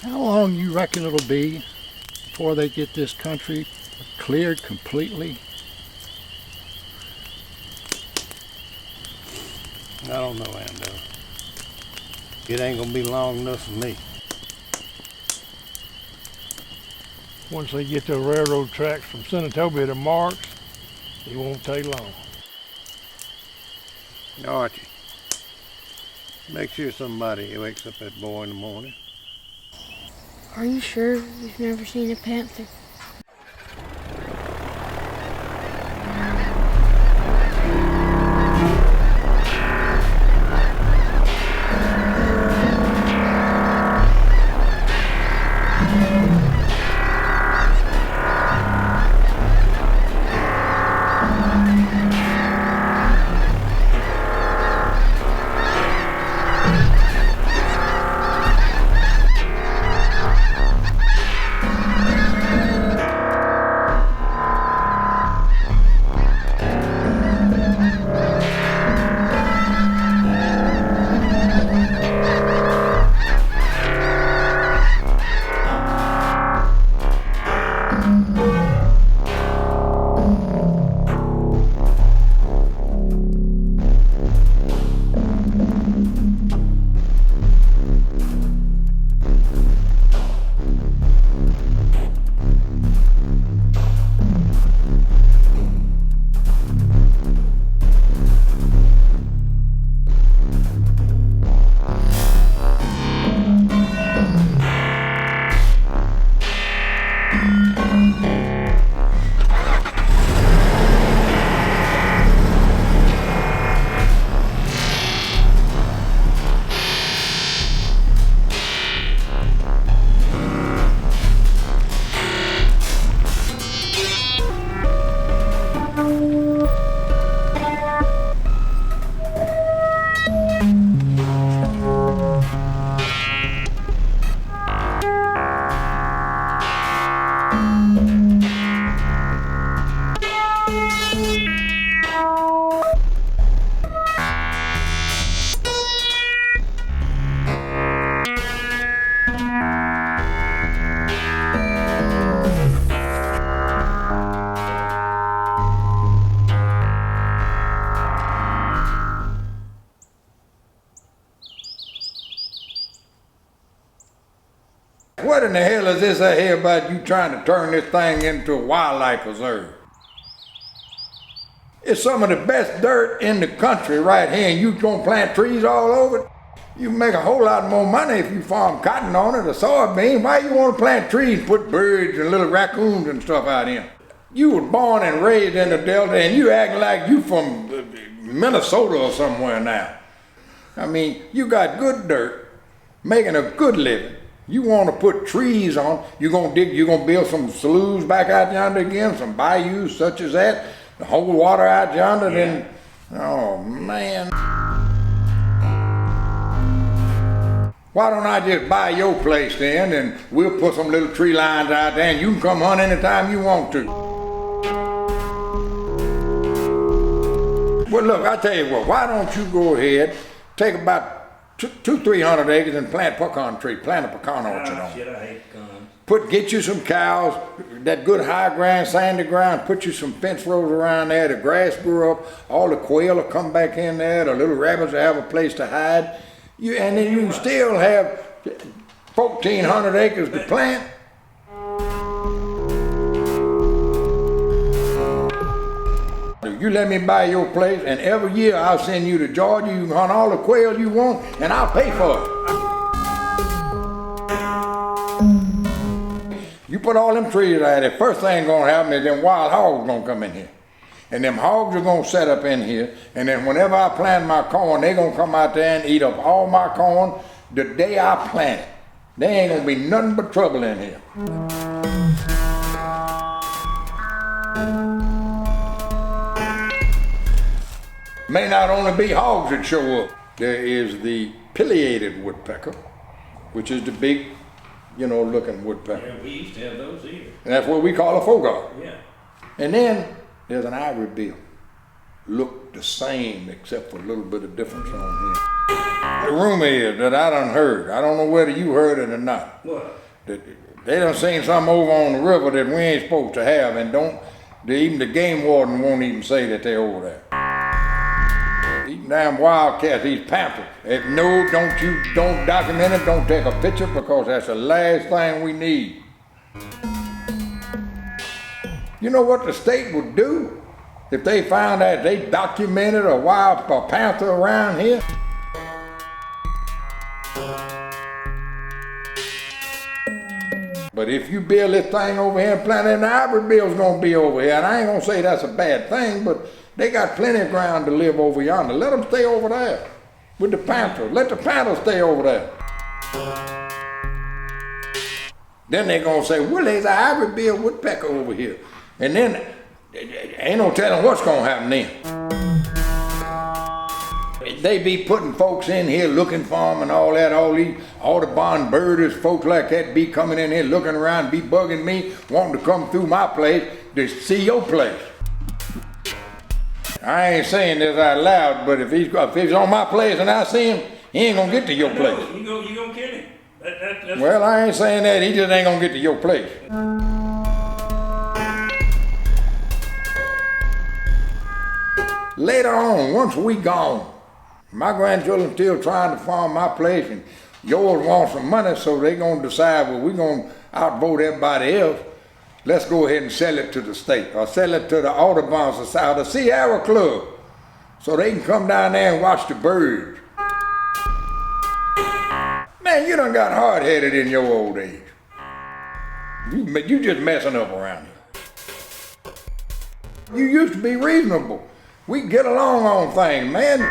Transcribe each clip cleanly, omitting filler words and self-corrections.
How long you reckon it'll be before they get this country cleared completely? I don't know, Ando. It ain't gonna be long enough for me. Once they get the railroad tracks from Senatobia to Marks, it won't take long. Archie, make sure somebody wakes up that boy in the morning. Are you sure you've never seen a panther? What in the hell is this I hear about you trying to turn this thing into a wildlife preserve? It's some of the best dirt in the country right here, and you gonna plant trees all over it? You can make a whole lot more money if you farm cotton on it or soybeans. Why you want to plant trees and put birds and little raccoons and stuff out in? You was born and raised in the Delta, and you acting like you from Minnesota or somewhere now. I mean, you got good dirt, making a good living. You want to put trees on, you're gonna build some sloughs back out yonder again, some bayous such as that, hold water out yonder, then, oh man. Why don't I just buy your place then, and we'll put some little tree lines out there, and you can come hunt anytime you want to. Well look, I tell you what, why don't you go ahead, take about 200-300 acres and plant pecan tree, plant a pecan orchard on. Shit, I hate pecans. Get you some cows, that good high ground, sandy ground, put you some fence rows around there, the grass grew up, all the quail will come back in there, the little rabbits will have a place to hide. And then you still have 1,400 acres to plant. You let me buy your place, and every year I'll send you to Georgia. You can hunt all the quail you want, and I'll pay for it. You put all them trees out there, first thing gonna happen is them wild hogs gonna come in here. And them hogs are gonna set up in here, and then whenever I plant my corn, they gonna come out there and eat up all my corn the day I plant it. There ain't gonna be nothing but trouble in here. May not only be hogs that show up. There is the pileated woodpecker, which is the big, looking woodpecker. Yeah, we used to have those here. And that's what we call a fogart. Yeah. And then there's an ivory bill. Look the same except for a little bit of difference on here. the rumor is that I done heard. I don't know whether you heard it or not. What? That they done seen something over on the river that we ain't supposed to have, and even the game warden won't even say that they're over there. These damn wildcats, these panthers. No, don't document it, don't take a picture, because that's the last thing we need. You know what the state would do if they found out they documented a panther around here? But if you build this thing over here and plant it, the ivory bill's gonna be over here. And I ain't gonna say that's a bad thing, but they got plenty of ground to live over yonder. Let them stay over there with the panther. Let the panther stay over there. Then they gonna say, well, there's an ivory bill woodpecker over here. And then ain't no telling what's gonna happen then. They be putting folks in here looking for them and all that. All these Audubon birders, folks like that be coming in here looking around, be bugging me, wanting to come through my place to see your place. I ain't saying this out loud, but if he's on my place and I see him, he ain't gonna get to your place. You gonna kill him. That's Well, I ain't saying that. He just ain't gonna get to your place. Later on, once we gone, my grandchildren still trying to farm my place, and yours want some money, so they gonna decide, well, we gonna outvote everybody else. Let's go ahead and sell it to the state, or sell it to the Audubon Society, the Sierra Club, so they can come down there and watch the birds. Man, you done got hard-headed in your old age. You just messing up around here. You used to be reasonable. We get along on things, man.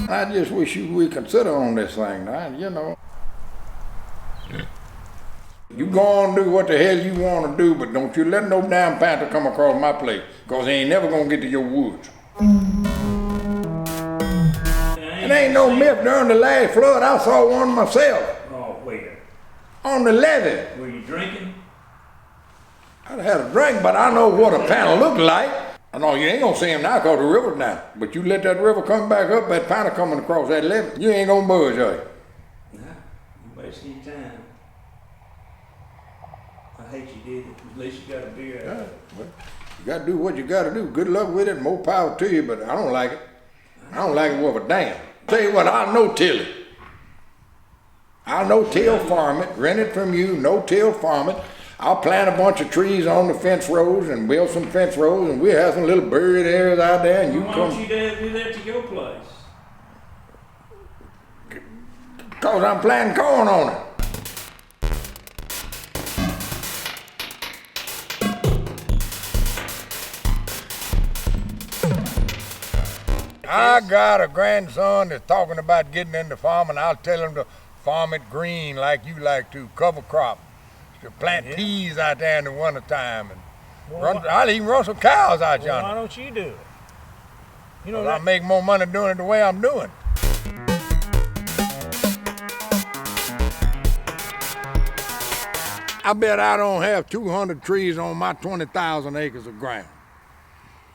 I just wish you would consider on this thing, now, you know. You go on and do what the hell you want to do, but don't you let no damn panther come across my place, because he ain't never going to get to your woods. It ain't no myth. During the last flood, I saw one myself. Oh, where? On the levee. Were you drinking? I had a drink, but I know what a panther looked like. I know you ain't gonna see him now because the river's down. But you let that river come back up, that panther coming across that levee, you ain't gonna budge, are you? Nah, you wasting your time. I hate you did it. At least you got a beer out of it. Well, you gotta do what you gotta do. Good luck with it, more power to you, but I don't like it. I don't like it worth a damn. Tell you what, I'll no-till it. I'll no-till farm it, rent it from you, no-till farm it. I'll plant a bunch of trees on the fence rows and build some fence rows, and we'll have some little bird areas out there, and you Why come. don't you do that to your place? Because I'm planting corn on it. I got a grandson that's talking about getting into farming. I'll tell him to farm it green like you like to, cover crop. To plant peas out there in the wintertime. And I'll even run some cows out yonder. Why don't you do it? You know, I make more money doing it the way I'm doing. I bet I don't have 200 trees on my 20,000 acres of ground.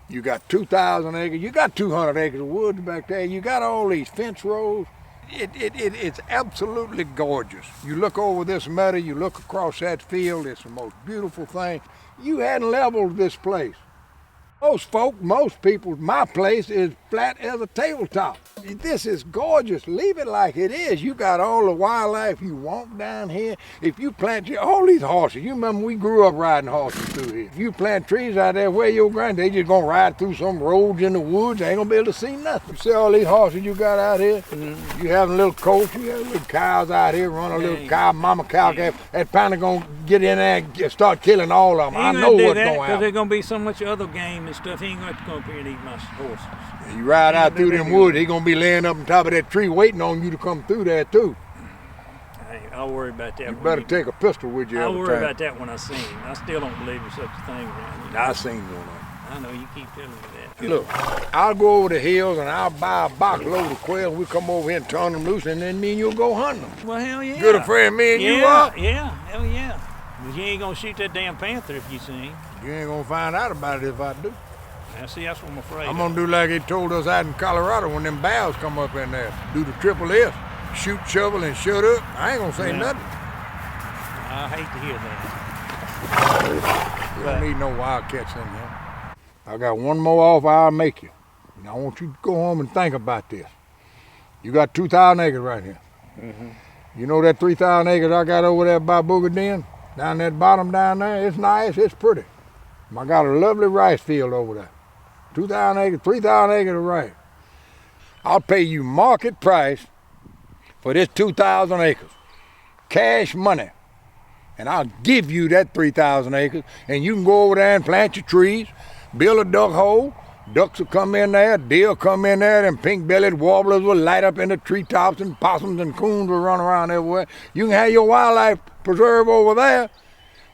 You got 2,000 acres, you got 200 acres of woods back there, you got all these fence rows. It's absolutely gorgeous. You look over this meadow, you look across that field, it's the most beautiful thing. You hadn't leveled this place. Most people, my place is flat as a tabletop. This is gorgeous. Leave it like it is. You got all the wildlife you want down here. If you plant all these horses, you remember we grew up riding horses through here. If you plant trees out there where your grand, they just gonna ride through some roads in the woods. They ain't gonna be able to see nothing. You see all these horses you got out here? You have a little colt, you have little cows out here, run a little cow, mama cow. That panther gonna get in there and start killing all of them. I know what's gonna happen. Because there's gonna be so much other game and stuff. He ain't gonna have to come up here and eat my horses. You ride out through them woods, he gonna be laying up on top of that tree waiting on you to come through there too. I'll worry about that. You better take a pistol with you every time. I'll worry about that when I see him. I still don't believe there's such a thing around here. I seen one. I know, you keep telling me that. Look, I'll go over the hills and I'll buy a box load of quail and we'll come over here and turn them loose and then me and you'll go hunting them. Well, hell yeah. Good a friend me and you are? Yeah, hell yeah. But you ain't gonna shoot that damn panther if you see him. You ain't gonna find out about it if I do. Now, see, that's what I'm afraid I'm of. gonna do like they told us out in Colorado when them bowels come up in there. Do the triple S. Shoot, shovel, and shut up. I ain't gonna say Yeah. nothing. I hate to hear that. We don't need no wildcats in here. I got one more offer I'll make you. And I want you to go home and think about this. You got 2,000 acres right here. You know that 3,000 acres I got over there by Booger Den? Down that bottom down there? It's nice, it's pretty. I got a lovely rice field over there. 2,000 acres, 3,000 acres of rice. I'll pay you market price for this 2,000 acres. Cash money. And I'll give you that 3,000 acres, and you can go over there and plant your trees, build a duck hole. Ducks will come in there, deer will come in there, and pink-bellied warblers will light up in the treetops, and possums and coons will run around everywhere. You can have your wildlife preserve over there.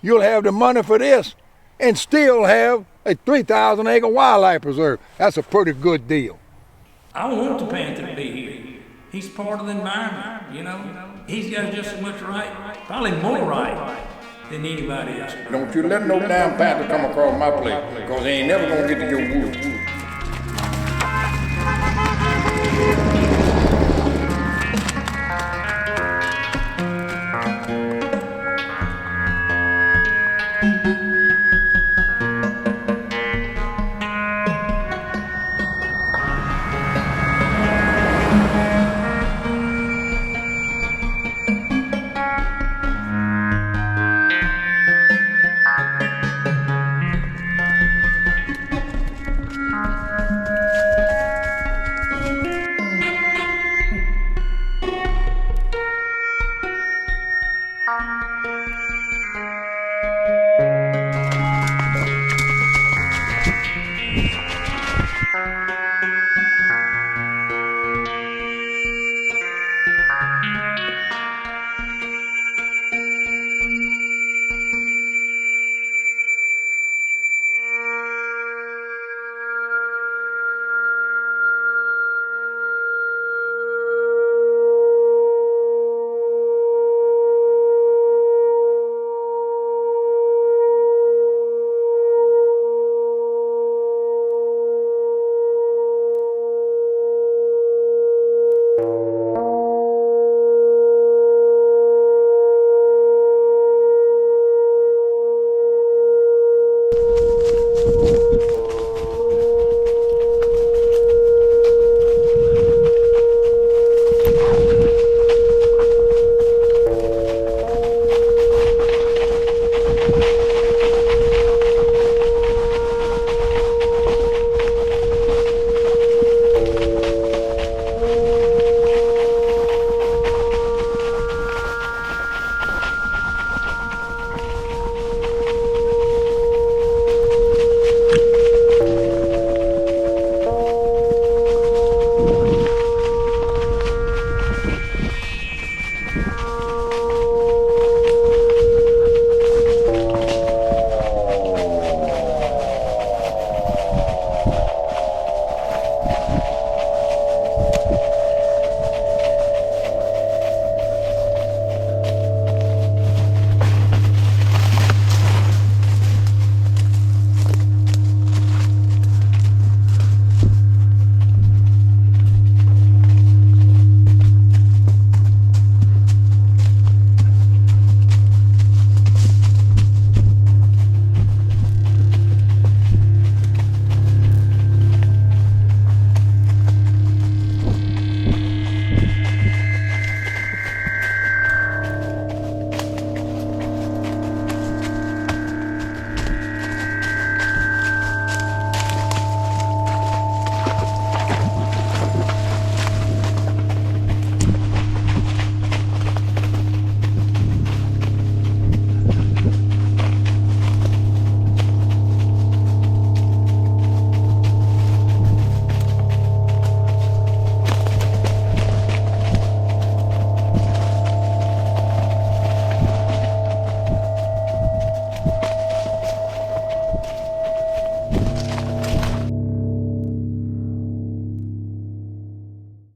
You'll have the money for this, and still have a 3,000 acre wildlife preserve. That's a pretty good deal. I want the panther to be here. He's part of the environment, you know. He's got just as much right, probably more right, than anybody else. Don't you let no damn panther come across my place, because he ain't never gonna get to your woods.